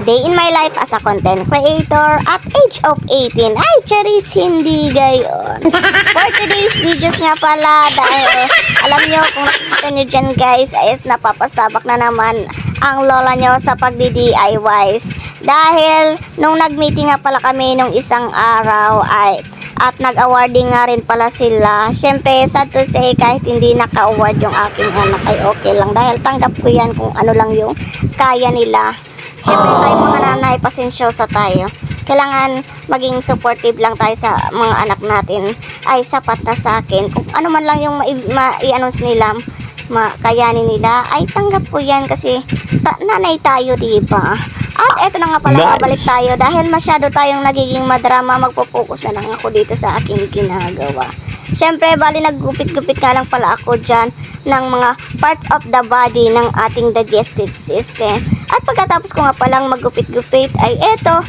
day in my life as a content creator at age of 18. Ay, charis, hindi gayon. For today's videos nga pala, dahil alam nyo kung nakikita nyo dyan guys, is napapasabak na naman ang lola nyo sa pagdi-DIYs. Dahil nung nag-meeting nga pala kami nung isang araw at nag-awarding nga rin pala sila. Siyempre, sad to say, kahit hindi naka-award yung aking anak ay okay lang. Dahil tanggap ko yan kung ano lang yung kaya nila. Siyempre, tayo mga nanay, pasensyosa tayo. Kailangan maging supportive lang tayo sa mga anak natin. Ay sapat na sa akin. Kung ano man lang yung i-announce nila, makayanin nila, ay tanggap ko yan kasi nanay tayo, diba? At eto na nga pala, balik tayo dahil masyado tayong nagiging madrama. Magpo-focus na lang ako dito sa aking ginagawa. Siyempre, bali naggupit-gupit nga lang pala ako dyan ng mga parts of the body ng ating digestive system. At pagkatapos ko nga palang maggupit-gupit ay eto,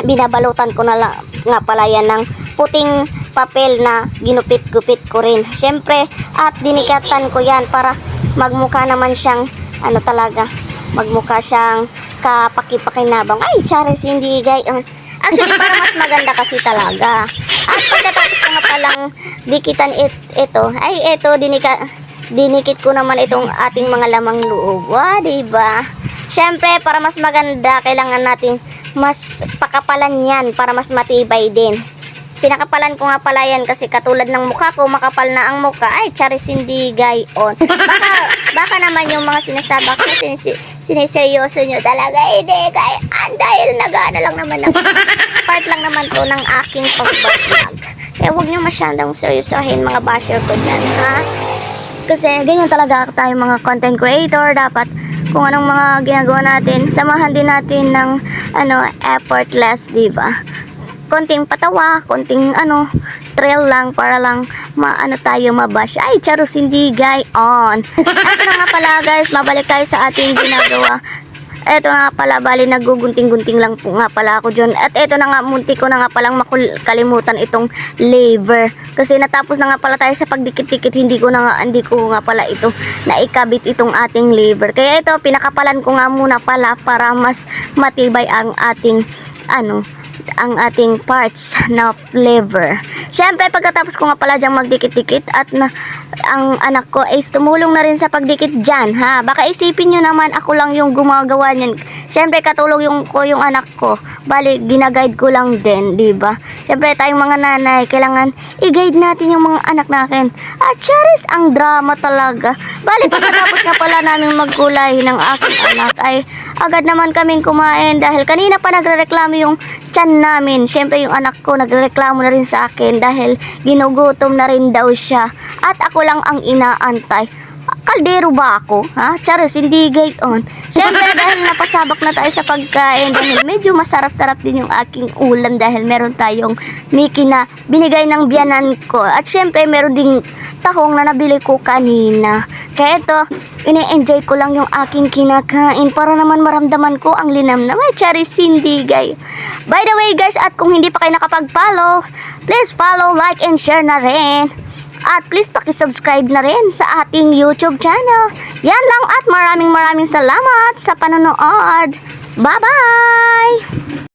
binabalutan ko na lang nga pala yan ng puting papel na ginupit-gupit ko rin. Siyempre, at dinikatan ko yan para magmukha naman siyang ano talaga, magmukha siyang kapaki-pakinabang. Ay, charis, hindi gayon. Actually, para mas maganda kasi talaga. At pagkatapos ko nga palang dikitan ito, ay ito, dinikit ko naman itong ating mga lamang loob. Diba? Siyempre, para mas maganda, kailangan natin mas pakapalan yan para mas matibay din. Pinakapalan ko nga pala yan kasi katulad ng mukha ko, makapal na ang mukha. Ay, charis, hindi gayon. Baka naman yung mga sinasabak na siniseryoso nyo talaga. Hindi, dahil nagana lang naman ng part lang naman to ng aking pag-vlog. Kaya huwag nyo masyadong seryosohin mga basher ko dyan, ha? Kasi ganyan talaga tayo mga content creator. Dapat kung anong mga ginagawa natin, samahan din natin ng effortless, diba? Konting patawa, konting trail lang para lang tayo mabash. Ay, charos, hindi gayon. Ito na nga pala guys, mabalik tayo sa ating ginagawa. Ito na nga pala, bali nagugunting-gunting lang po nga pala ako dyan. At ito na nga, munti ko na nga palang makalimutan itong lever. Kasi natapos na nga pala tayo sa pagdikit-dikit, hindi ko nga pala ito naikabit itong ating lever. Kaya ito, pinakapalan ko nga muna pala para mas matibay ang ating ang ating parts na lever. Siyempre, pagkatapos ko nga pala dyang magdikit-dikit at ang anak ko ay tumulong na rin sa pagdikit dyan, ha? Baka isipin nyo naman ako lang yung gumagawa niyan. Siyempre, katulong yung anak ko. Bali, ginaguide ko lang din, diba? Siyempre, tayong mga nanay, kailangan i-guide natin yung mga anak natin. At charis, ang drama talaga. Bali, pagkatapos nga pala namin magkulay ng aking anak, ay agad naman kaming kumain dahil kanina pa nagrereklamo yung tiyan namin. Siyempre yung anak ko nagrereklamo na rin sa akin dahil ginugutom na rin daw siya. At ako lang ang inaantay. Kaldero ba ako? Ha? Charis, hindi gayon. Siyempre dahil napasabak na tayo sa pagkain dahil medyo masarap-sarap din yung aking ulam dahil meron tayong Mickey na binigay ng biyanan ko. At siyempre meron ding tahong na nabili ko kanina. Kaya ito, ini-enjoy ko lang yung aking kinakain para naman maramdaman ko ang linam na may charis, hindi gayon. By the way guys, at kung hindi pa kayo nakapag-follow, please follow, like, and share na rin. At please paki-subscribe na rin sa ating YouTube channel. Yan lang at maraming salamat sa panonood. Bye-bye!